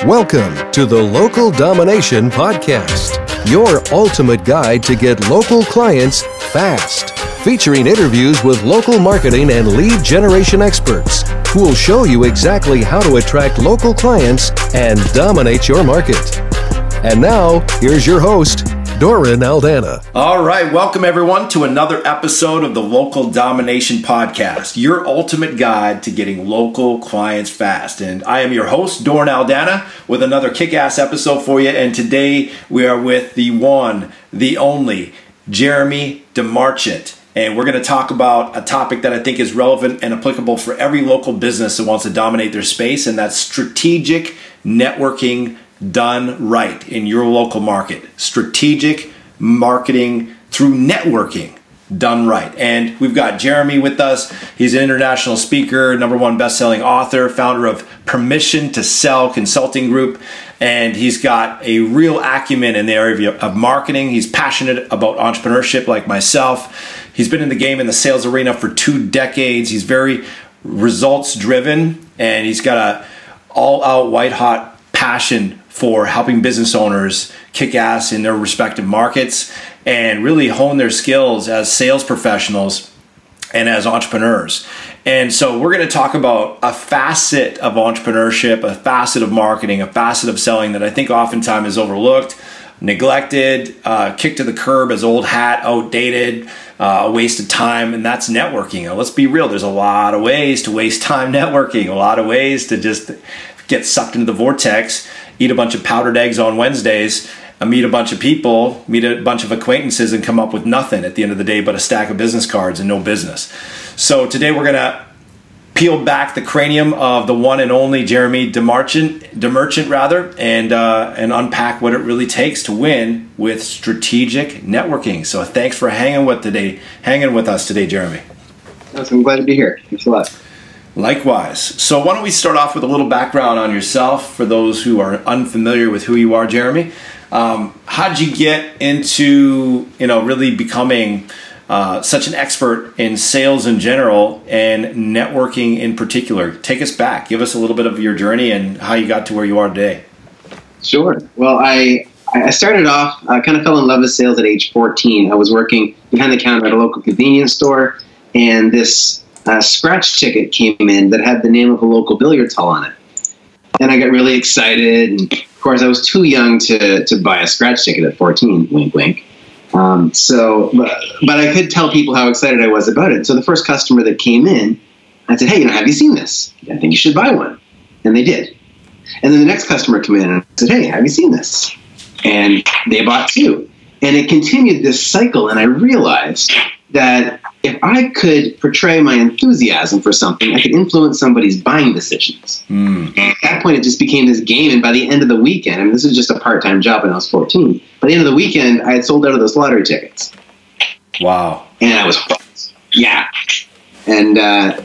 Welcome to the Local Domination Podcast, your ultimate guide to get local clients fast. Featuring interviews with local marketing and lead generation experts who will show you exactly how to attract local clients and dominate your market. And now, here's your host, Doran Aldana. All right, welcome everyone to another episode of the Local Domination Podcast, your ultimate guide to getting local clients fast. And I am your host, Doran Aldana, with another kick-ass episode for you. And today we are with the one, the only, Jeremy DeMarchant. And we're going to talk about a topic that I think is relevant and applicable for every local business that wants to dominate their space, and that's strategic networking done right in your local market. Strategic marketing through networking done right. And we've got Jeremy with us. He's an international speaker, #1 best-selling author, founder of Permission to Sell Consulting Group, and he's got a real acumen in the area of marketing. He's passionate about entrepreneurship like myself. He's been in the game in the sales arena for 2 decades. He's very results driven, and he's got a all-out white-hot passion for helping business owners kick ass in their respective markets and really hone their skills as sales professionals and as entrepreneurs. And so we're going to talk about a facet of entrepreneurship, a facet of marketing, a facet of selling that I think oftentimes is overlooked, neglected, kicked to the curb as old hat, outdated, a waste of time, and that's networking. Now, let's be real, there's a lot of ways to waste time networking, a lot of ways to just get sucked into the vortex, eat a bunch of powdered eggs on Wednesdays, meet a bunch of people, meet a bunch of acquaintances, and come up with nothing at the end of the day but a stack of business cards and no business. So today we're going to peel back the cranium of the one and only Jeremy DeMarchant, and unpack what it really takes to win with strategic networking. So thanks for hanging with us today, Jeremy. I'm glad to be here. Thanks a lot. Likewise. So why don't we start off with a little background on yourself for those who are unfamiliar with who you are, Jeremy. How'd you get into really becoming such an expert in sales in general and networking in particular? Take us back. Give us a little bit of your journey and how you got to where you are today. Sure. Well, I started off, I kind of fell in love with sales at age 14. I was working behind the counter at a local convenience store, and this scratch ticket came in that had the name of a local billiards hall on it. And I got really excited. And of course, I was too young to buy a scratch ticket at 14, wink, wink. But I could tell people how excited I was about it. So the first customer that came in, I said, hey, have you seen this? I think you should buy one. And they did. And then the next customer came in and I said, hey, have you seen this? And they bought 2. And it continued this cycle. And I realized that if I could portray my enthusiasm for something, I could influence somebody's buying decisions. And at that point, it just became this game. And by the end of the weekend, and this was just a part-time job when I was 14, by the end of the weekend, I had sold out of those lottery tickets. Wow. And I was hooked. Yeah. And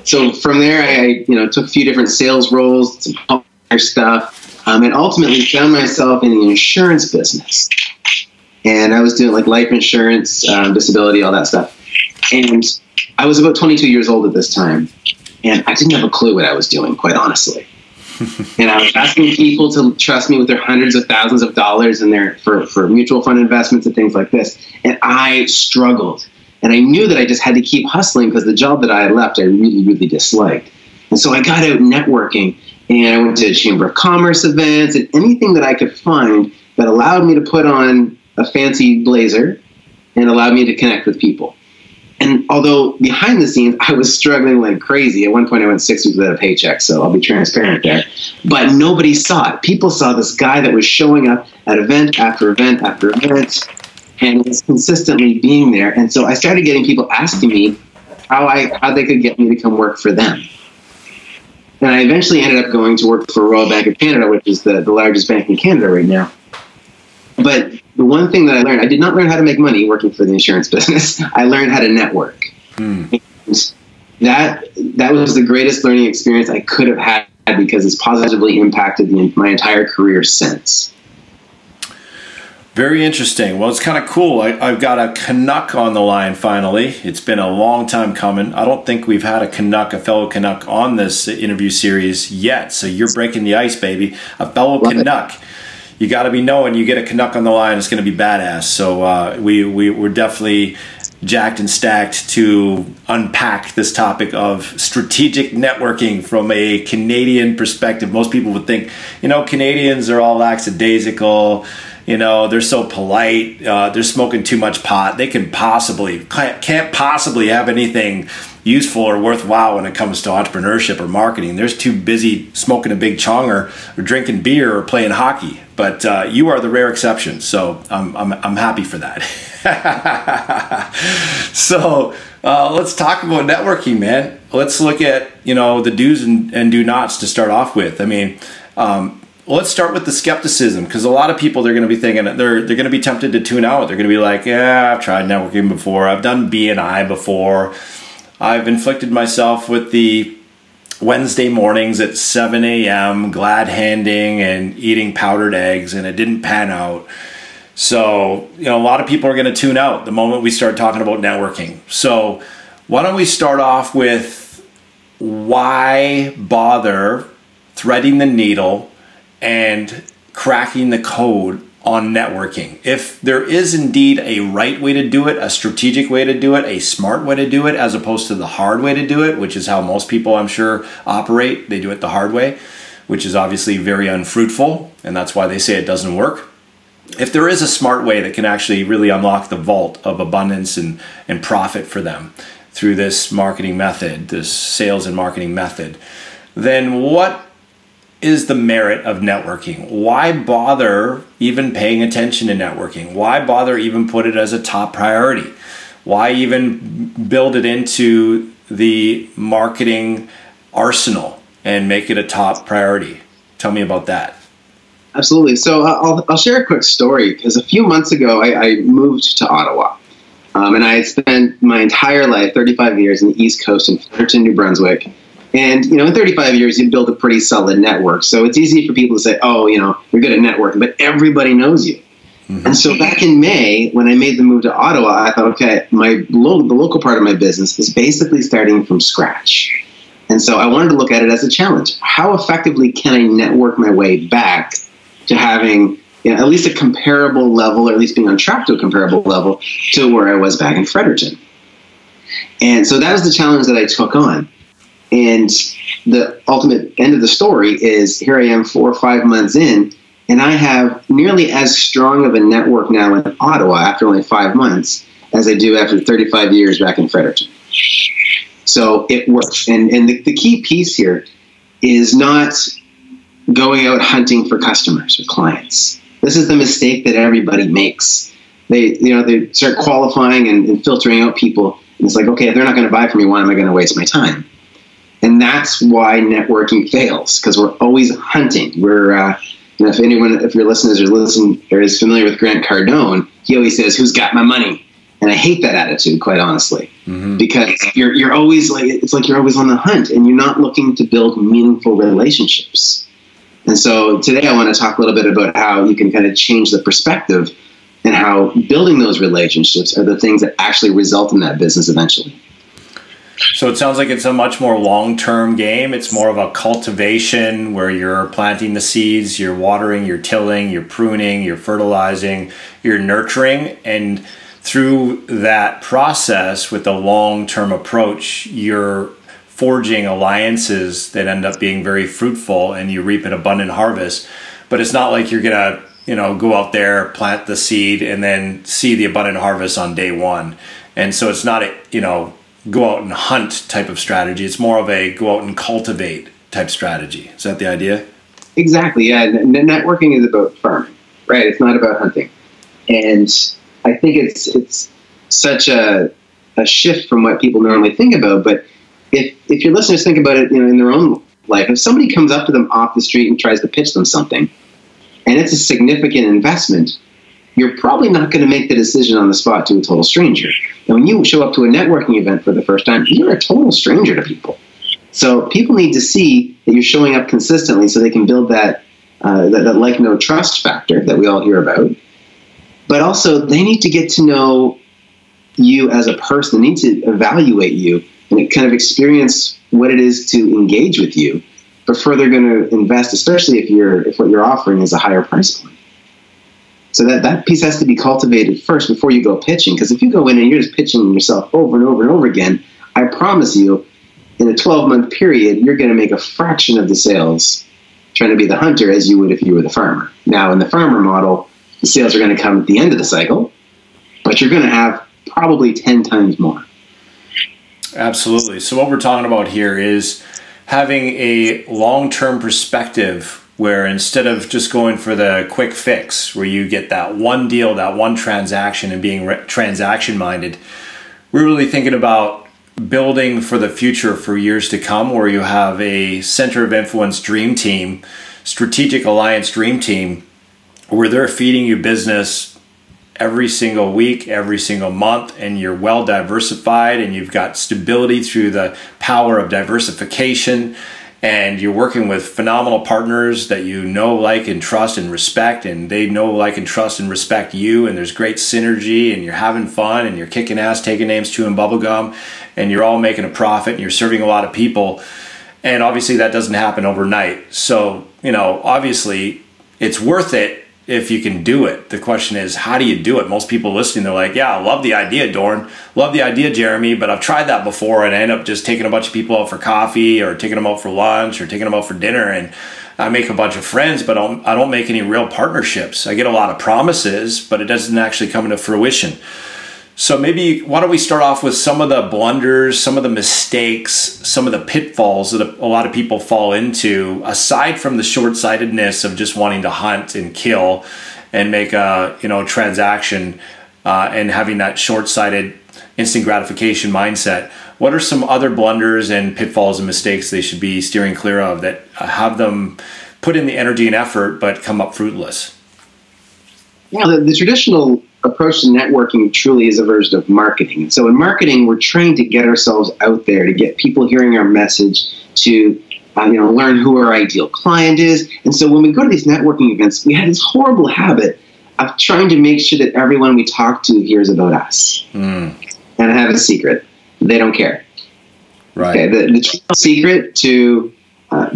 so from there, I took a few different sales roles, some other stuff, and ultimately found myself in the insurance business. And I was doing like life insurance, disability, all that stuff. And I was about 22 years old at this time, and I didn't have a clue what I was doing, quite honestly. And I was asking people to trust me with their hundreds of thousands of dollars in their for mutual fund investments and things like this. And I struggled. And I knew that I just had to keep hustling because the job that I had left, I really, really disliked. And so I got out networking, and I went to Chamber of Commerce events and anything that I could find that allowed me to put on a fancy blazer and allowed me to connect with people. And although behind the scenes, I was struggling like crazy. At one point, I went 6 weeks without a paycheck, so I'll be transparent there. But nobody saw it. People saw this guy that was showing up at event after event after event, and was consistently being there. And so I started getting people asking me how they could get me to come work for them. And I eventually ended up going to work for Royal Bank of Canada, which is the largest bank in Canada right now. But the one thing that I learned, I did not learn how to make money working for the insurance business. I learned how to network. And that was the greatest learning experience I could have had because it's positively impacted my entire career since. Very interesting. Well, it's kind of cool. I've got a Canuck on the line finally. It's been a long time coming. I don't think we've had a fellow Canuck on this interview series yet. So you're breaking the ice, baby. A fellow Canuck. You got to be knowing you get a Canuck on the line, it's going to be badass. So we're definitely jacked and stacked to unpack this topic of strategic networking from a Canadian perspective. Most people would think, Canadians are all lackadaisical. They're so polite. They're smoking too much pot. They can't possibly have anything useful or worthwhile when it comes to entrepreneurship or marketing. They're too busy smoking a big chong or drinking beer or playing hockey. But you are the rare exception, so I'm happy for that. So let's talk about networking, man. Let's look at the do's and do nots to start off with. I mean, let's start with the skepticism, because a lot of people, they're going to be thinking, they're going to be tempted to tune out. They're going to be like, yeah, I've tried networking before. I've done BNI before. I've inflicted myself with the Wednesday mornings at 7 a.m. glad handing and eating powdered eggs, and it didn't pan out. So, a lot of people are going to tune out the moment we start talking about networking. So why don't we start off with why bother threading the needle and cracking the code on networking? If there is indeed a right way to do it, a strategic way to do it, a smart way to do it, as opposed to the hard way to do it, which is how most people, I'm sure, operate. They do it the hard way, which is obviously very unfruitful, and that's why they say it doesn't work. If there is a smart way that can actually really unlock the vault of abundance and profit for them through this marketing method, this sales and marketing method, then what is the merit of networking? Why bother even paying attention to networking? Why bother even put it as a top priority? Why even build it into the marketing arsenal and make it a top priority? Tell me about that. Absolutely. So I'll share a quick story, because a few months ago I moved to Ottawa, and I had spent my entire life, 35 years, in the East Coast in Fredericton, New Brunswick. And, in 35 years, you build a pretty solid network. So it's easy for people to say, oh, you're good at networking, but everybody knows you. Mm-hmm. And so back in May, when I made the move to Ottawa, I thought, okay, the local part of my business is basically starting from scratch. And so I wanted to look at it as a challenge. How effectively can I network my way back to having at least a comparable level, or at least being on track to a comparable level to where I was back in Fredericton? And so that was the challenge that I took on. And the ultimate end of the story is, here I am 4 or 5 months in, and I have nearly as strong of a network now in Ottawa after only 5 months as I do after 35 years back in Fredericton. So it works. And the key piece here is not going out hunting for customers or clients. This is the mistake that everybody makes. They start qualifying and filtering out people. And it's like, okay, if they're not going to buy from me, why am I going to waste my time? And that's why networking fails, because we're always hunting. We're, if your listeners are is familiar with Grant Cardone, he always says, "Who's got my money?" And I hate that attitude, quite honestly, because you're always it's like you're always on the hunt, and you're not looking to build meaningful relationships. And so today I want to talk a little bit about how you can kind of change the perspective, and how building those relationships are the things that actually result in that business eventually. So it sounds like it's a much more long-term game. It's more of a cultivation where you're planting the seeds, you're watering, you're tilling, you're pruning, you're fertilizing, you're nurturing. And through that process, with a long-term approach, you're forging alliances that end up being very fruitful, and you reap an abundant harvest. But it's not like you're going to go out there, plant the seed, and then see the abundant harvest on day one. And so it's not go out and hunt type of strategy. It's more of a go out and cultivate type strategy. Is that the idea? Exactly. Yeah. Networking is about farming, right? It's not about hunting. And I think it's such a shift from what people normally think about. But if your listeners think about it, in their own life, if somebody comes up to them off the street and tries to pitch them something, and it's a significant investment, you're probably not going to make the decision on the spot to a total stranger. And when you show up to a networking event for the first time, you're a total stranger to people. So people need to see that you're showing up consistently, so they can build that like, no trust factor that we all hear about. but also they need to get to know you as a person. They need to evaluate you and kind of experience what it is to engage with you before they're going to invest, especially if what you're offering is a higher price point. So that piece has to be cultivated first before you go pitching. Because if you go in and you're just pitching yourself over and over and over again, I promise you, in a 12-month period, you're going to make a fraction of the sales trying to be the hunter as you would if you were the farmer. Now, in the farmer model, the sales are going to come at the end of the cycle, but you're going to have probably 10 times more. Absolutely. So what we're talking about here is having a long-term perspective where instead of just going for the quick fix, where you get that one deal, that one transaction, and being transaction-minded, we're really thinking about building for the future for years to come, where you have a center of influence dream team, strategic alliance dream team, where they're feeding you business every single week, every single month, and you're well diversified and you've got stability through the power of diversification, and you're working with phenomenal partners that you know, like, and trust and respect, and they know, like, and trust and respect you, and there's great synergy, and you're having fun, and you're kicking ass, taking names, chewing bubblegum, and you're all making a profit, and you're serving a lot of people. And obviously that doesn't happen overnight. So, obviously it's worth it if you can do it. The question is, how do you do it? Most people listening, they're like, yeah, I love the idea, Dorn. Love the idea, Jeremy, but I've tried that before, and I end up just taking a bunch of people out for coffee, or taking them out for lunch, or taking them out for dinner, and I make a bunch of friends, but I don't make any real partnerships. I get a lot of promises, but it doesn't actually come into fruition. So maybe why don't we start off with some of the blunders, some of the mistakes, some of the pitfalls that a lot of people fall into, aside from the short-sightedness of just wanting to hunt and kill and make a transaction and having that short-sighted instant gratification mindset. What are some other blunders and pitfalls and mistakes they should be steering clear of that have them put in the energy and effort but come up fruitless? Yeah, the traditional approach to networking truly is a version of marketing. And so in marketing, we're trying to get ourselves out there, to get people hearing our message, to learn who our ideal client is. And so when we go to these networking events, we have this horrible habit of trying to make sure that everyone we talk to hears about us. And I have a secret. They don't care. Right. Okay, the secret to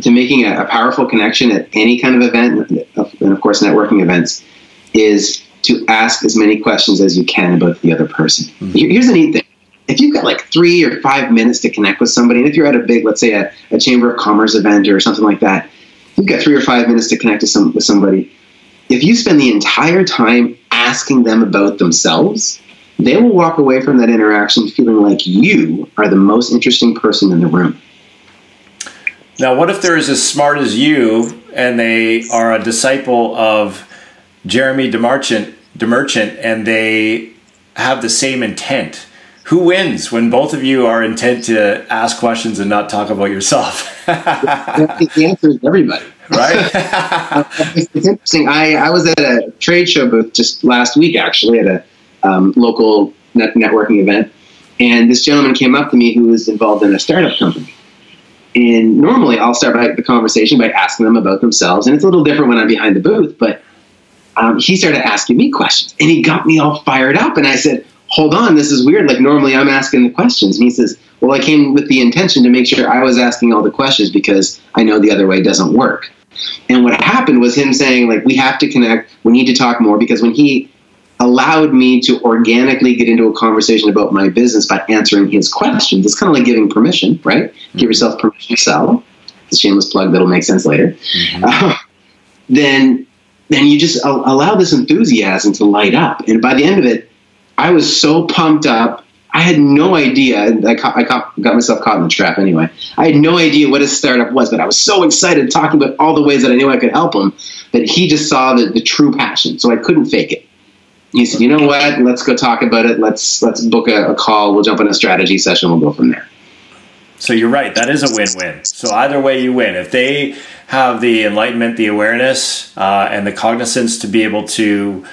making a powerful connection at any kind of event, and of course networking events, is to ask as many questions as you can about the other person. Here's the neat thing. If you've got like 3 or 5 minutes to connect with somebody, and if you're at a big, let's say a Chamber of Commerce event or something like that, you've got 3 or 5 minutes to connect with somebody. If you spend the entire time asking them about themselves, they will walk away from that interaction feeling like you are the most interesting person in the room. Now, what if they're as smart as you and they are a disciple of Jeremy DeMerchant, and they have the same intent? Who wins when both of you are intent to ask questions and not talk about yourself? I think the answer is everybody. Right? It's interesting. I was at a trade show booth just last week, actually, at a local networking event, and this gentleman came up to me who was involved in a startup company. And normally I'll start the conversation by asking them about themselves, and it's a little different when I'm behind the booth, but he started asking me questions, and he got me all fired up. And I said, hold on, this is weird. Like, normally I'm asking the questions. And he says, well, I came with the intention to make sure I was asking all the questions because I know the other way doesn't work. And what happened was him saying, like, we have to connect. We need to talk more, because when he allowed me to organically get into a conversation about my business by answering his questions, it's kind of like giving permission, right? Give yourself permission to sell. It's a shameless plug that'll make sense later. Then you just allow this enthusiasm to light up. And by the end of it, I was so pumped up. I had no idea. I got myself caught in the trap anyway. I had no idea what his startup was, but I was so excited talking about all the ways that I knew I could help him that he just saw the true passion. So I couldn't fake it. He said, you know what? Let's go talk about it. Let's book a call. We'll jump on a strategy session. We'll go from there. So you're right. That is a win-win. So either way you win. If they have the enlightenment, the awareness, and the cognizance to be able to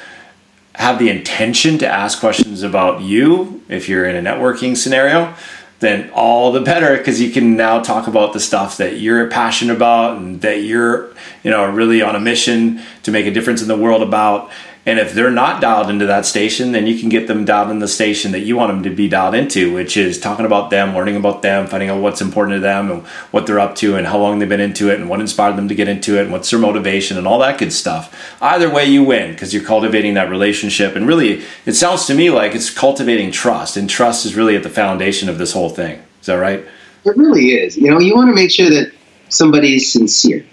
have the intention to ask questions about you, if you're in a networking scenario, then all the better, because you can now talk about the stuff that you're passionate about and that you're really on a mission to make a difference in the world about. And if they're not dialed into that station, then you can get them dialed in the station that you want them to be dialed into, which is talking about them, learning about them, finding out what's important to them and what they're up to and how long they've been into it and what inspired them to get into it and what's their motivation and all that good stuff. Either way, you win because you're cultivating that relationship. And really, it sounds to me like it's cultivating trust. And trust is really at the foundation of this whole thing. Is that right? It really is. You know, you want to make sure that somebody's sincere,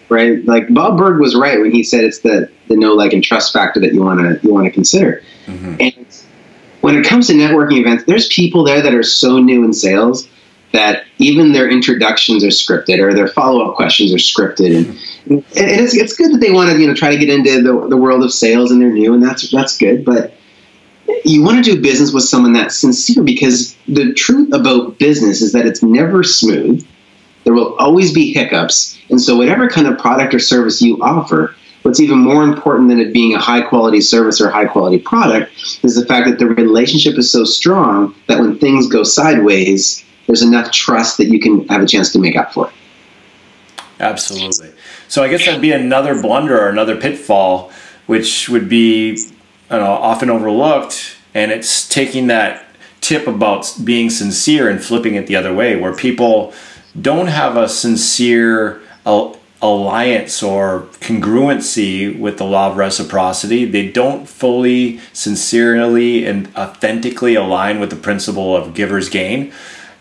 right? Like Bob Berg was right when he said it's the know, like, and trust factor that you want to consider. Mm-hmm. And when it comes to networking events, there's people there that are so new in sales that even their introductions are scripted or their follow-up questions are scripted. And it's good that they want to, try to get into the world of sales and they're new, and that's good. But you want to do business with someone that's sincere, because the truth about business is that it's never smooth. There will always be hiccups. And so whatever kind of product or service you offer, what's even more important than it being a high-quality service or a high-quality product is the fact that the relationship is so strong that when things go sideways, there's enough trust that you can have a chance to make up for it. Absolutely. So I guess that'd be another blunder or another pitfall, which would be often overlooked, and it's taking that tip about being sincere and flipping it the other way, where people don't have a sincere alliance or congruency with the law of reciprocity. They don't fully, sincerely, and authentically align with the principle of giver's gain.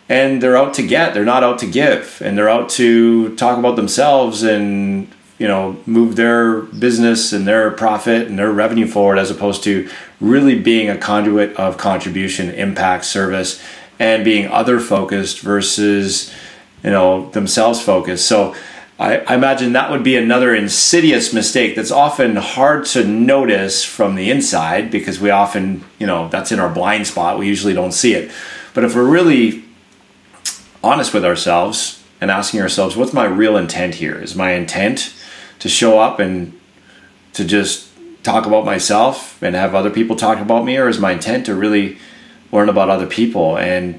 And they're out to get, they're not out to give. And they're out to talk about themselves and, move their business and their profit and their revenue forward, as opposed to really being a conduit of contribution, impact, service, and being other focused versus, themselves focused. So I imagine that would be another insidious mistake that's often hard to notice from the inside, because we often, that's in our blind spot. We usually don't see it. But if we're really honest with ourselves and asking ourselves, what's my real intent here? Is my intent to show up and to just talk about myself and have other people talk about me? Or is my intent to really learn about other people and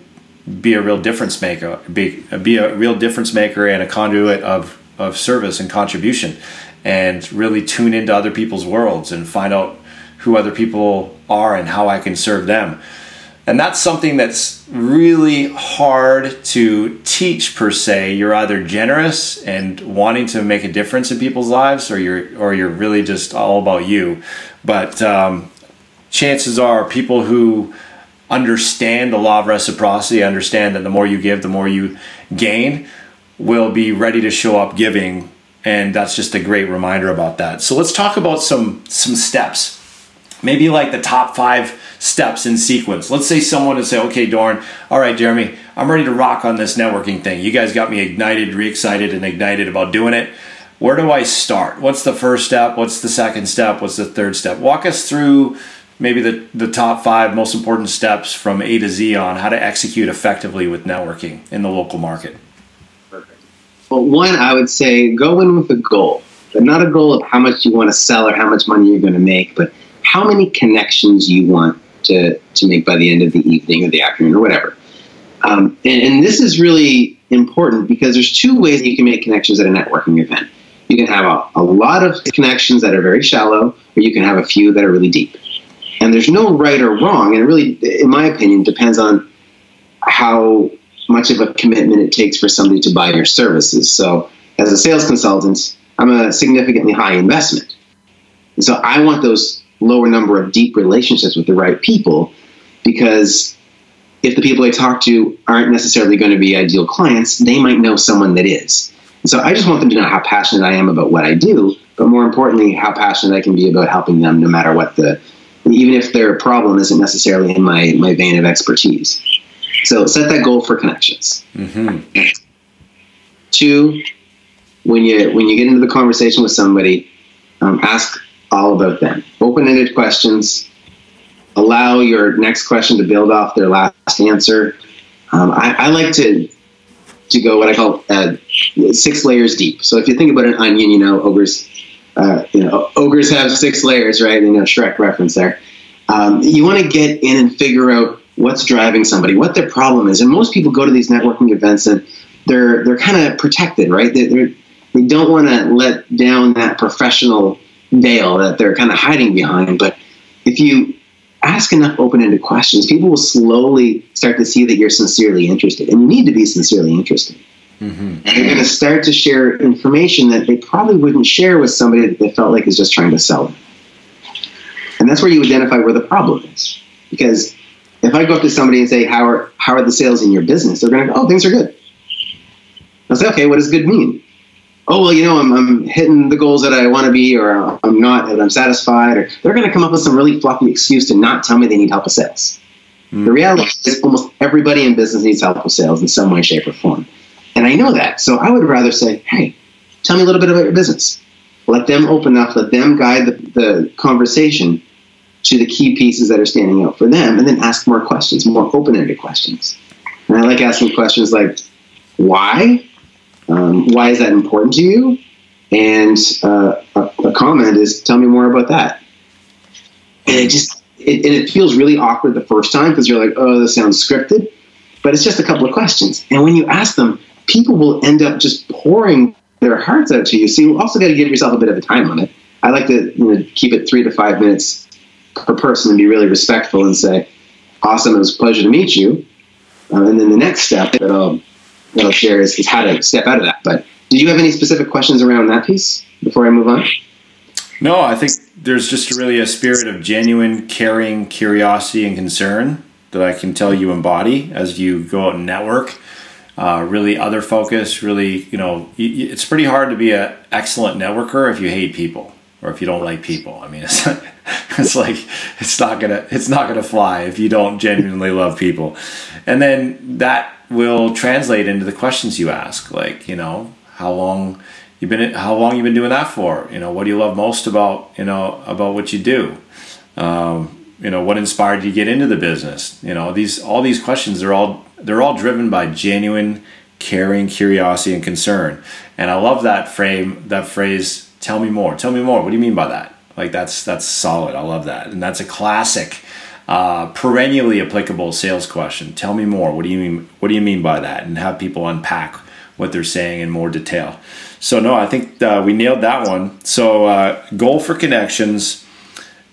be a real difference maker, be a real difference maker and a conduit of service and contribution, and really tune into other people's worlds and find out who other people are and how I can serve them? And that's something that's really hard to teach per se. You're either generous and wanting to make a difference in people's lives, or you're really just all about you. But chances are people who understand the law of reciprocity, understand that the more you give, the more you gain, will be ready to show up giving. And that's just a great reminder about that. So let's talk about some steps. Maybe like the top 5 steps in sequence. Let's say someone would say, okay, Dorn, all right, Jeremy, I'm ready to rock on this networking thing. You guys got me ignited, re-excited, and ignited about doing it. Where do I start? What's the first step? What's the second step? What's the third step? Walk us through maybe the top 5 most important steps from A to Z on how to execute effectively with networking in the local market. Perfect. Well, one, I would say go in with a goal, but not a goal of how much you want to sell or how much money you're going to make, but how many connections you want to make by the end of the evening or the afternoon or whatever. And this is really important because there's 2 ways that you can make connections at a networking event. You can have a lot of connections that are very shallow, or you can have a few that are really deep. And there's no right or wrong. And it really, in my opinion, depends on how much of a commitment it takes for somebody to buy your services. So as a sales consultant, I'm a significantly high investment. And so I want those lower number of deep relationships with the right people, because if the people I talk to aren't necessarily going to be ideal clients, they might know someone that is. And so I just want them to know how passionate I am about what I do, but more importantly, how passionate I can be about helping them no matter what even if their problem isn't necessarily in my vein of expertise. So set that goal for connections. Mm-hmm. 2, when you get into the conversation with somebody, ask all about them. Open-ended questions. Allow your next question to build off their last answer. I like to go what I call 6 layers deep. So if you think about an onion, ogres have 6 layers, right? Shrek reference there. You want to get in and figure out what's driving somebody, what their problem is. And most people go to these networking events and they're kind of protected, right? They don't want to let down that professional veil that they're kind of hiding behind. But if you ask enough open-ended questions, people will slowly start to see that you're sincerely interested, and you need to be sincerely interested. And they're going to start to share information that they probably wouldn't share with somebody that they felt like is just trying to sell them. And that's where you identify where the problem is. Because if I go up to somebody and say, how are the sales in your business? They're going to go, oh, things are good. I'll say, okay, what does good mean? Oh, well, I'm hitting the goals that I want to be, or I'm not, and I'm satisfied. Or they're going to come up with some really fluffy excuse to not tell me they need help with sales. The reality is almost everybody in business needs help with sales in some way, shape, or form. And I know that. So I would rather say, hey, tell me a little bit about your business. Let them open up, let them guide the conversation to the key pieces that are standing out for them, and then ask more questions, more open-ended questions. And I like asking questions like, why? Why is that important to you? And a comment is, tell me more about that. And it feels really awkward the first time because you're like, oh, this sounds scripted. But it's just a couple of questions. And when you ask them, people will end up just pouring their hearts out to you. So you also got to give yourself a bit of a time limit. I like to keep it 3 to 5 minutes per person and be really respectful and say, awesome, it was a pleasure to meet you. And then the next step that I'll share is how to step out of that. But did you have any specific questions around that piece before I move on? No, I think there's just really a spirit of genuine caring, curiosity, and concern that I can tell you embody as you go out and network. Really other focus, really, it's pretty hard to be an excellent networker if you hate people or if you don't like people. I mean, it's like, it's not gonna fly if you don't genuinely love people. And then that will translate into the questions you ask, like, how long you've been doing that for? What do you love most about what you do? What inspired you to get into the business? All these questions, they're all driven by genuine caring, curiosity, and concern. And I love that phrase, tell me more. Tell me more. What do you mean by that? Like that's solid. I love that. And that's a classic, perennially applicable sales question. Tell me more. What do you mean by that? And have people unpack what they're saying in more detail. So no, I think we nailed that one. So goal for connections.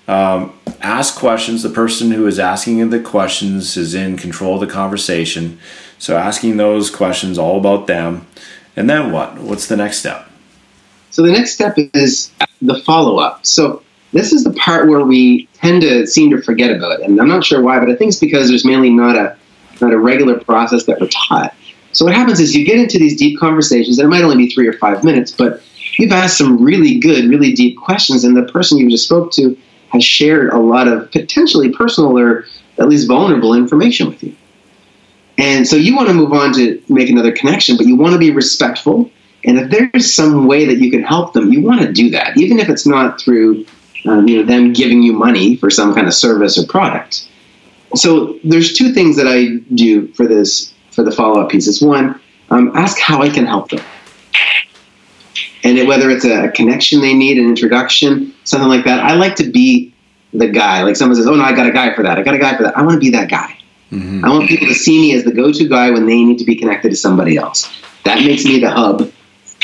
Ask questions. The person who is asking the questions is in control of the conversation. So asking those questions all about them. And then what? What's the next step? So the next step is the follow-up. So this is the part where we tend to seem to forget about it. And I'm not sure why, but I think it's because there's mainly not a regular process that we're taught. So what happens is you get into these deep conversations, and it might only be 3 or 5 minutes, but you've asked some really good, really deep questions, and the person you just spoke to has shared a lot of potentially personal or at least vulnerable information with you. And so you want to move on to make another connection, but you want to be respectful. And if there's some way that you can help them, you want to do that, even if it's not through them giving you money for some kind of service or product. So there's 2 things that I do for the follow-up pieces. One, ask how I can help them. And whether it's a connection they need, an introduction, something like that, I like to be the guy. Like someone says, oh, no, I got a guy for that. I want to be that guy. I want people to see me as the go-to guy when they need to be connected to somebody else. That makes me the hub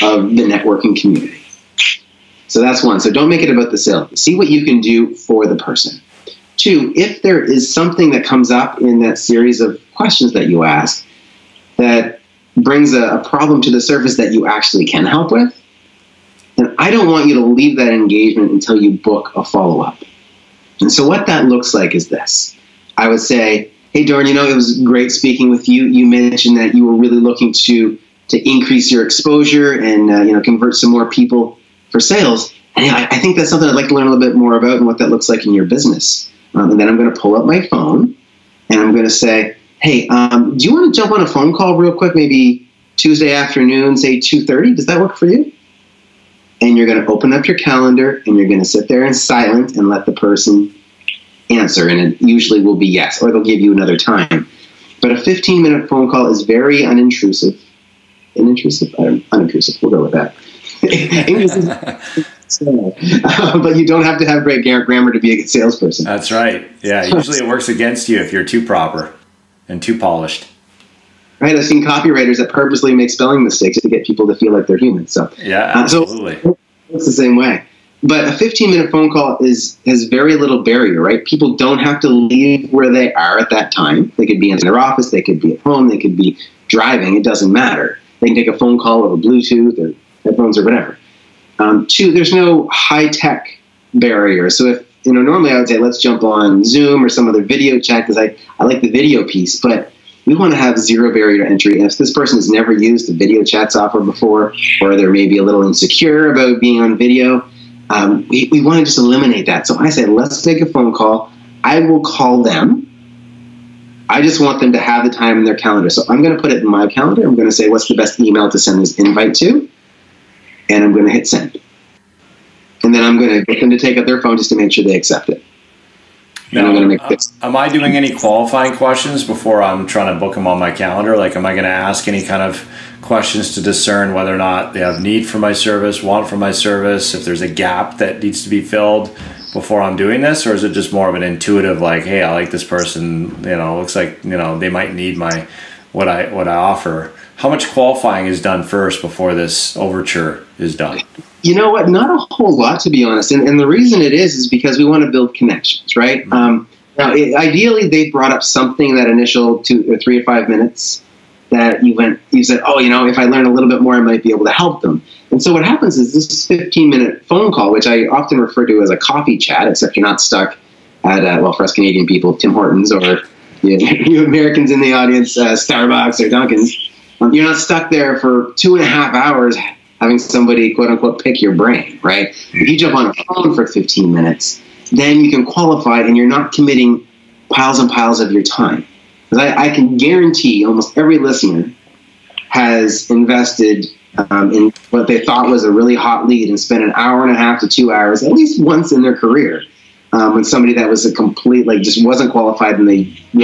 of the networking community. So that's one. So don't make it about the sale. See what you can do for the person. 2, if there is something that comes up in that series of questions that you ask that brings a problem to the surface that you actually can help with, then I don't want you to leave that engagement until you book a follow-up. And so what that looks like is this. I would say, hey, Doran, it was great speaking with you. You mentioned that you were really looking to increase your exposure and convert some more people for sales. And I think that's something I'd like to learn a little bit more about and what that looks like in your business. And then I'm going to pull up my phone and I'm going to say, hey, do you want to jump on a phone call real quick, maybe Tuesday afternoon, say 2:30? Does that work for you? And you're going to open up your calendar and you're going to sit there in silence and let the person answer. And it usually will be yes, or they'll give you another time. But a 15-minute phone call is very unintrusive. Unintrusive. We'll go with that. But you don't have to have great grammar to be a good salesperson. That's right. Yeah, usually it works against you if you're too proper and too polished. Right, I've seen copywriters that purposely make spelling mistakes to get people to feel like they're human. So yeah, absolutely. It's the same way. But a 15-minute phone call has very little barrier, right? People don't have to leave where they are at that time. They could be in their office, they could be at home, they could be driving. It doesn't matter. They can take a phone call over Bluetooth or headphones or whatever. 2, there's no high-tech barrier. So if, normally I would say let's jump on Zoom or some other video chat because I like the video piece, but we want to have zero barrier to entry. And if this person has never used the video chat software before, or they're maybe a little insecure about being on video, we want to just eliminate that. So I say, let's take a phone call. I will call them. I just want them to have the time in their calendar. So I'm going to put it in my calendar. I'm going to say, what's the best email to send this invite to? And I'm going to hit send. And then I'm going to get them to take up their phone just to make sure they accept it. Now, I'm going to make this. Am I doing any qualifying questions before I'm trying to book them on my calendar? Like, am I going to ask any kind of questions to discern whether or not they have need for my service, want for my service, if there's a gap that needs to be filled before I'm doing this? Or is it just more of an intuitive, like, hey, I like this person, looks like, they might need what I offer? How much qualifying is done first before this overture is done? You know what? Not a whole lot, to be honest. And the reason it is because we want to build connections, right? Mm-hmm. Now, ideally, they brought up something in that initial 2 or 3 or 5 minutes that you said, oh, if I learn a little bit more, I might be able to help them. And so what happens is this 15-minute phone call, which I often refer to as a coffee chat, except you're not stuck at, for us Canadian people, Tim Hortons, or you Americans in the audience, Starbucks or Dunkin's. You're not stuck there for 2.5 hours having somebody, quote unquote, pick your brain, right? If you jump on a phone for 15 minutes, then you can qualify and you're not committing piles and piles of your time. Because I can guarantee almost every listener has invested in what they thought was a really hot lead and spent an hour and a half to 2 hours, at least once in their career, with somebody that was a complete, just wasn't qualified and they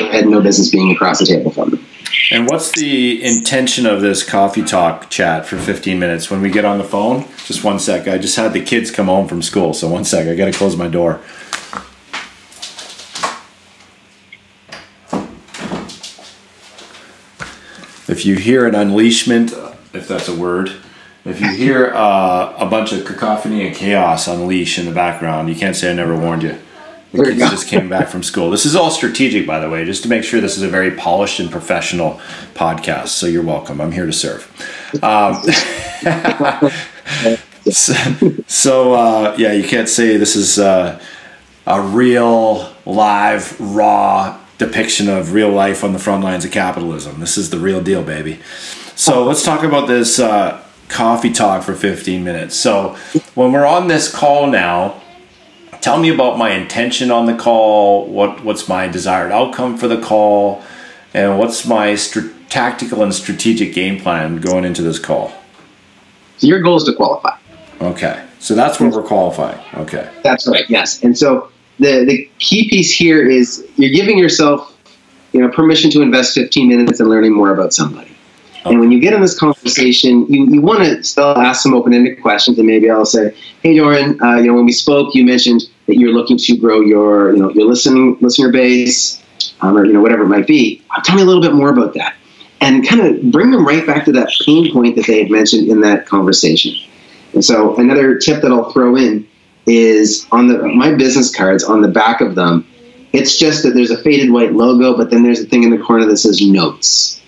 had no business being across the table from them. And what's the intention of this coffee talk chat for 15 minutes when we get on the phone? Just 1 sec. I just had the kids come home from school, so 1 sec. I got to close my door. If you hear an unleashment, if that's a word, if you hear a bunch of cacophony and chaos unleash in the background, you can't say I never warned you. The kids just came back from school. This is all strategic, by the way, just to make sure this is a very polished and professional podcast. So you're welcome. I'm here to serve. Yeah, you can't say this is a real, live, raw depiction of real life on the front lines of capitalism. This is the real deal, baby. So let's talk about this coffee talk for 15 minutes. So when we're on this call now, tell me about my intention on the call, what's my desired outcome for the call, and what's my tactical and strategic game plan going into this call. So your goal is to qualify. Okay. So that's what we're qualifying. Okay. That's right, yes. And so the key piece here is you're giving yourself permission to invest 15 minutes in learning more about somebody. Okay. And when you get in this conversation, you want to still ask some open-ended questions, and maybe I'll say, hey, Doran, when we spoke, you mentioned that you're looking to grow your listener base, or whatever it might be. Tell me a little bit more about that, and kind of bring them right back to that pain point that they had mentioned in that conversation. And so another tip that I'll throw in is on my business cards, on the back of them, it's just that there's a faded white logo, but then there's a thing in the corner that says notes.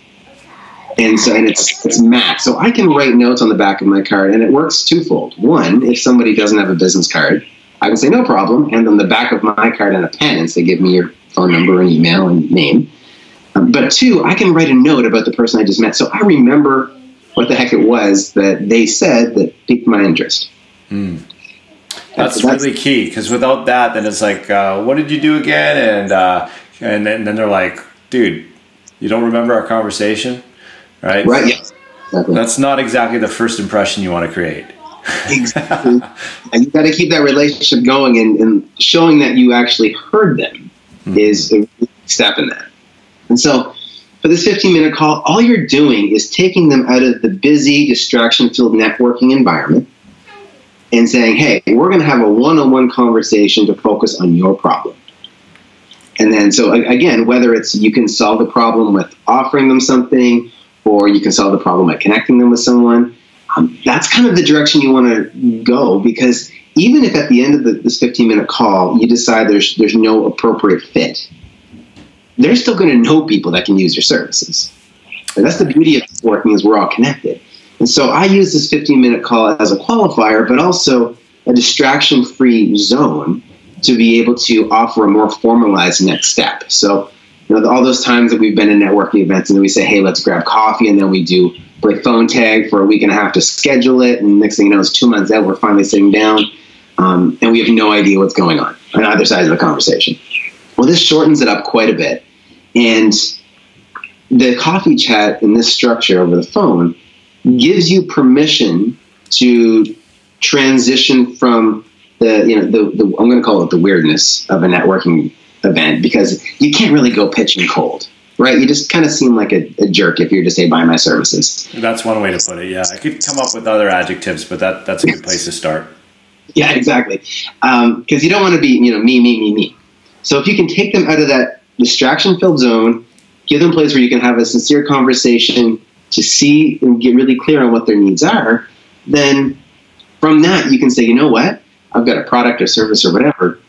And it's matte. So I can write notes on the back of my card, and it works twofold. One, if somebody doesn't have a business card, I can say no problem, and on the back of my card and a pen and say give me your phone number and email and name. But two, I can write a note about the person I just met, so I remember what the heck it was that they said that piqued my interest. That's really key, because without that, then it's like, what did you do again? And then they're like, dude, you don't remember our conversation? Right? Right, yes. Exactly. That's not exactly the first impression you want to create. Exactly. And you got to keep that relationship going, and showing that you actually heard them is a step in that. And so for this 15-minute call, all you're doing is taking them out of the busy, distraction-filled networking environment and saying, hey, we're going to have a one-on-one conversation to focus on your problem. And then, so again, whether it's you can solve the problem with offering them something, or you can solve the problem by connecting them with someone, that's kind of the direction you want to go, because even if at the end of this 15-minute call, you decide there's no appropriate fit, they're still going to know people that can use your services. And that's the beauty of networking, is we're all connected. And so I use this 15-minute call as a qualifier, but also a distraction-free zone to be able to offer a more formalized next step. So, all those times that we've been in networking events and then we say, hey, let's grab coffee, and then we do play phone tag for a week and a half to schedule it, and next thing you know, it's 2 months out, we're finally sitting down, and we have no idea what's going on either side of the conversation. Well, this shortens it up quite a bit, and the coffee chat in this structure over the phone gives you permission to transition from the I'm going to call it the weirdness of a networking event, because you can't really go pitching cold, right? You just kind of seem like a jerk if you're to say, buy my services. That's one way to put it. Yeah, I could come up with other adjectives, but that's a good place to start. Yeah, exactly. Because you don't want to be, me. So if you can take them out of that distraction-filled zone, give them a place where you can have a sincere conversation to see and get really clear on what their needs are, then from that you can say, you know what? I've got a product or service or whatever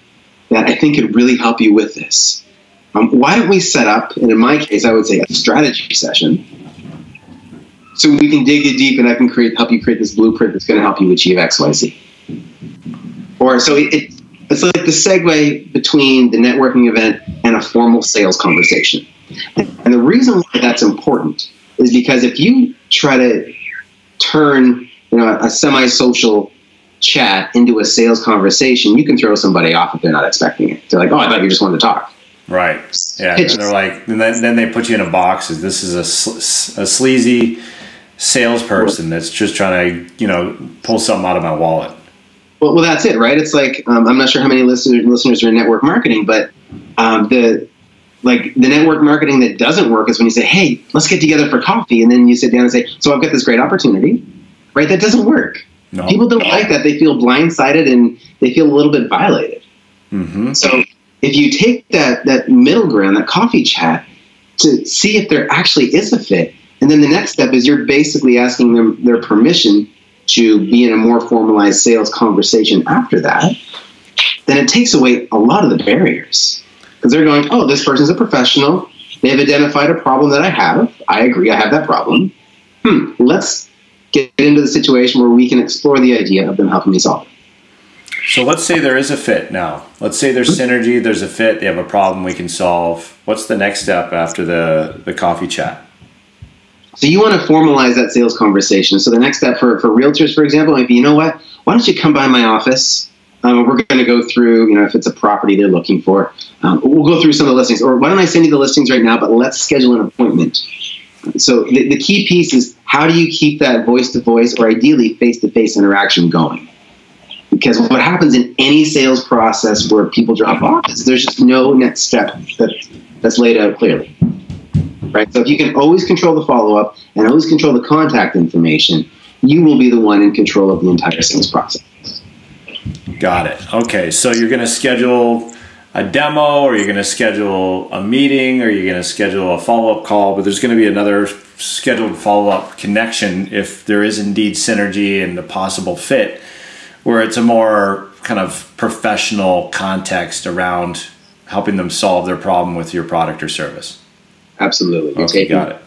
that I think could really help you with this. Why don't we set up, and in my case, I would say a strategy session, so we can dig it deep and I can help you create this blueprint that's going to help you achieve X, Y, Z. Or so it's like the segue between the networking event and a formal sales conversation. And the reason why that's important is because if you try to turn a semi-social chat into a sales conversation, you can throw somebody off if they're not expecting it. They're like, oh, I thought you just wanted to talk. Right. Yeah. And they're like, and then they put you in a box. This is a sleazy salesperson that's just trying to, pull something out of my wallet. Well, that's it, right? It's like, I'm not sure how many listeners are in network marketing, but the network marketing that doesn't work is when you say, hey, let's get together for coffee. And then you sit down and say, so I've got this great opportunity, right? That doesn't work. No. People don't like that. They feel blindsided and they feel a little bit violated. Mm-hmm. So if you take that middle ground, that coffee chat, to see if there actually is a fit, and then the next step is you're basically asking them their permission to be in a more formalized sales conversation after that, then it takes away a lot of the barriers. Because they're going, oh, this person's a professional. They've identified a problem that I have. I agree, I have that problem. Let's get into the situation where we can explore the idea of them helping me solve it. So let's say there is a fit now. Let's say there's synergy, there's a fit, they have a problem we can solve. What's the next step after the coffee chat? So you want to formalize that sales conversation. So the next step for realtors, for example, might be, you know what? Why don't you come by my office? We're going to go through, if it's a property they're looking for, we'll go through some of the listings. Or why don't I send you the listings right now, but let's schedule an appointment. So the key piece is, how do you keep that voice-to-voice or ideally face-to-face interaction going? Because what happens in any sales process where people drop off is there's just no next step that's laid out clearly. Right? So if you can always control the follow-up and always control the contact information, you will be the one in control of the entire sales process. Got it. Okay, so you're going to schedule a demo, or you're going to schedule a meeting, or you're going to schedule a follow-up call, but there's going to be another scheduled follow-up connection if there is indeed synergy and a possible fit, where it's a more kind of professional context around helping them solve their problem with your product or service. Absolutely. Okay, got it.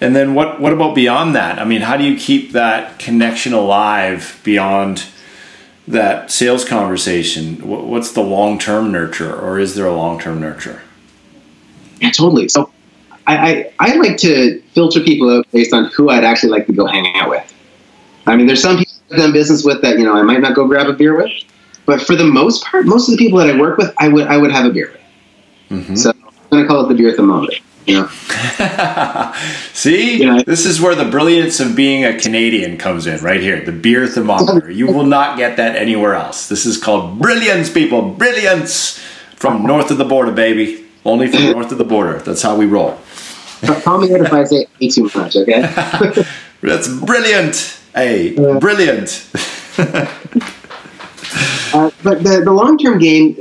And then what about beyond that? I mean, how do you keep that connection alive beyond that sales conversation? What's the long-term nurture, or is there a long-term nurture? Yeah, totally. So I like to filter people out based on who I'd actually like to go hang out with. I mean, there's some people I've done business with that, I might not go grab a beer with, but for the most part, most of the people that I work with, I would have a beer with. Mm-hmm. So I'm going to call it the beer thermometer. See, this is where the brilliance of being a Canadian comes in, right here. The beer thermometer. You will not get that anywhere else. This is called brilliance, people. Brilliance from north of the border, baby. Only from north of the border. That's how we roll. Call me out if I say too much, okay? That's brilliant. Hey, brilliant. But the long-term game,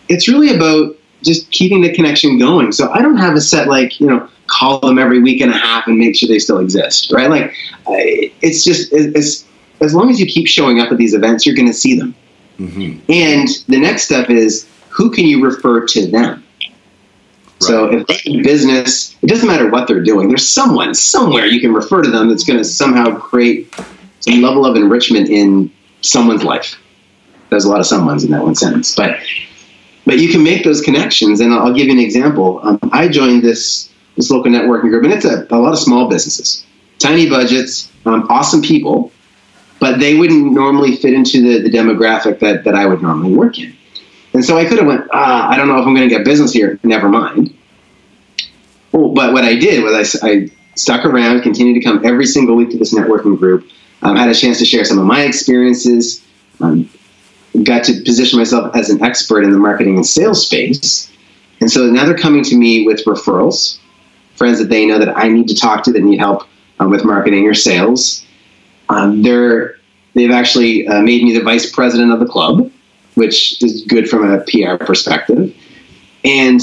it's really about just keeping the connection going. So I don't have a set, call them every week and a half and make sure they still exist, right? It's as long as you keep showing up at these events, you're going to see them. Mm-hmm. And the next step is, who can you refer to them? Right. So if they're in business, it doesn't matter what they're doing. There's someone somewhere you can refer to them that's going to somehow create some level of enrichment in someone's life. There's a lot of someones in that one sentence, but you can make those connections. And I'll give you an example. I joined this local networking group, and it's a lot of small businesses, tiny budgets, awesome people, but they wouldn't normally fit into the demographic that I would normally work in. And so I could have went, I don't know if I'm going to get business here. Never mind. Well, but what I did was I stuck around, continued to come every single week to this networking group, had a chance to share some of my experiences, got to position myself as an expert in the marketing and sales space. And so now they're coming to me with referrals, friends that they know that I need to talk to that need help with marketing or sales. They've actually made me the vice president of the club, which is good from a PR perspective. And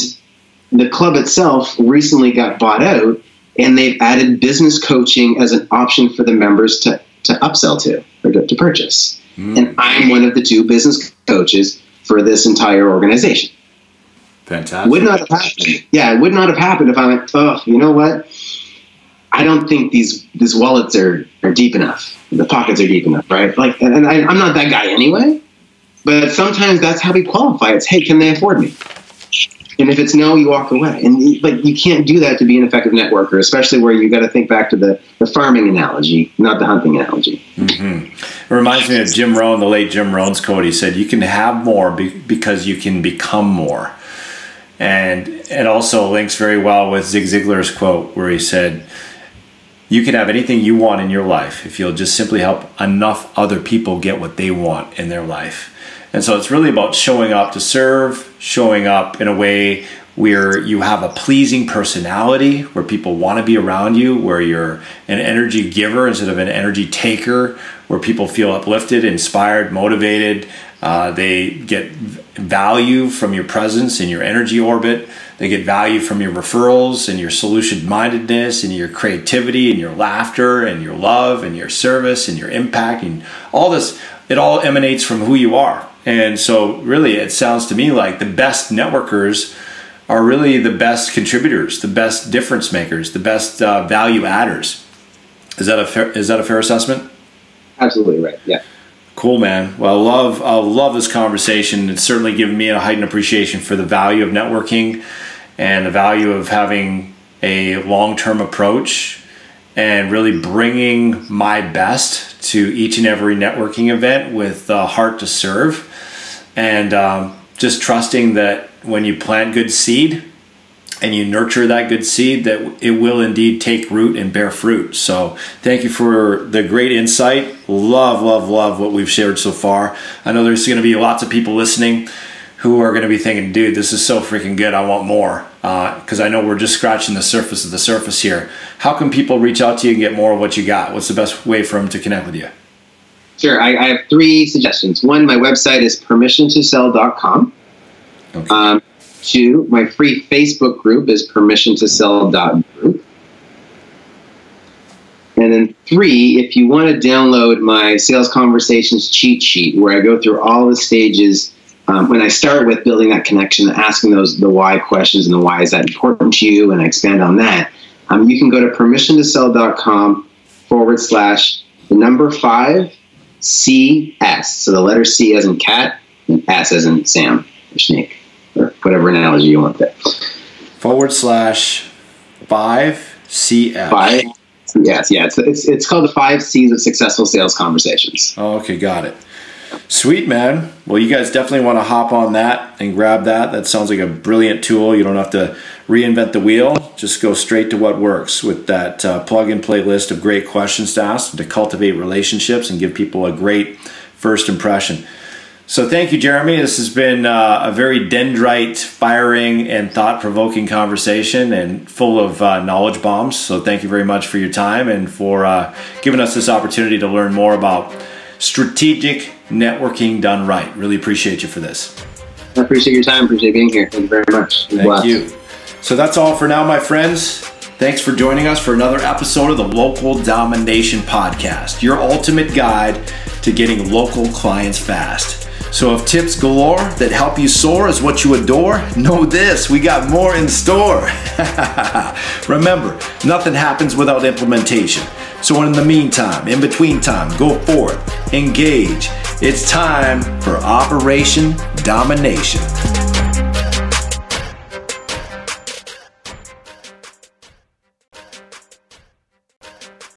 the club itself recently got bought out, and they've added business coaching as an option for the members to upsell to or to purchase. And I'm one of the 2 business coaches for this entire organization. Fantastic. Would not have happened. Yeah, it would not have happened if I went, you know what? I don't think these wallets are deep enough. The pockets are deep enough, right? Like, and I'm not that guy anyway. But sometimes that's how we qualify. It's, hey, can they afford me? And if it's no, you walk away. But you can't do that to be an effective networker, especially where you got to think back to the farming analogy, not the hunting analogy. Mm-hmm. It reminds me of Jim Rohn, the late Jim Rohn's quote. He said, you can have more because you can become more. And it also links very well with Zig Ziglar's quote where he said, you can have anything you want in your life if you'll just simply help enough other people get what they want in their life. And so it's really about showing up to serve, showing up in a way where you have a pleasing personality, where people want to be around you, where you're an energy giver instead of an energy taker, where people feel uplifted, inspired, motivated. They get value from your presence in your energy orbit. They get value from your referrals and your solution-mindedness and your creativity and your laughter and your love and your service and your impact and all this. It all emanates from who you are. And so really it sounds to me like the best networkers are really the best contributors, the best difference makers, the best value adders. Is that a fair assessment? Absolutely right. Yeah. Cool, man. Well, I love this conversation. It's certainly given me a heightened appreciation for the value of networking and the value of having a long-term approach and really bringing my best to each and every networking event with a heart to serve, and just trusting that when you plant good seed and you nurture that good seed, that it will indeed take root and bear fruit. So thank you for the great insight. Love what we've shared so far. I know there's going to be lots of people listening who are going to be thinking, dude, this is so freaking good, I want more. Because I know we're just scratching the surface of the surface here. How can people reach out to you and get more of what you got? What's the best way for them to connect with you? Sure, I have 3 suggestions. 1, my website is permissiontosell.com. Okay. 2, my free Facebook group is permissiontosell.group. And then 3, if you want to download my Sales Conversations cheat sheet, where I go through all the stages when I start with building that connection, asking the why questions and the why is that important to you, and I expand on that, you can go to permissiontosell.com/5CS. So the letter C as in cat and S as in Sam or snake, or whatever analogy you want there. /5CS. 5 Yes, yeah. It's called the 5 C's of Successful Sales Conversations. Oh, okay, got it. Sweet, man. Well, you guys definitely want to hop on that and grab that. That sounds like a brilliant tool. You don't have to reinvent the wheel. Just go straight to what works with that plug-and-play list of great questions to ask to cultivate relationships and give people a great first impression. So thank you, Jeremy. This has been a very dendrite-firing and thought-provoking conversation and full of knowledge bombs. So thank you very much for your time and for giving us this opportunity to learn more about strategic networking done right. Really appreciate you for this. I appreciate your time. Appreciate being here. Thank you very much. Thank you. So that's all for now, my friends. Thanks for joining us for another episode of the Local Domination Podcast, your ultimate guide to getting local clients fast. So if tips galore that help you soar is what you adore, know this, we got more in store. Remember, nothing happens without implementation. So in the meantime, in between time, go forth, engage. It's time for Operation Domination.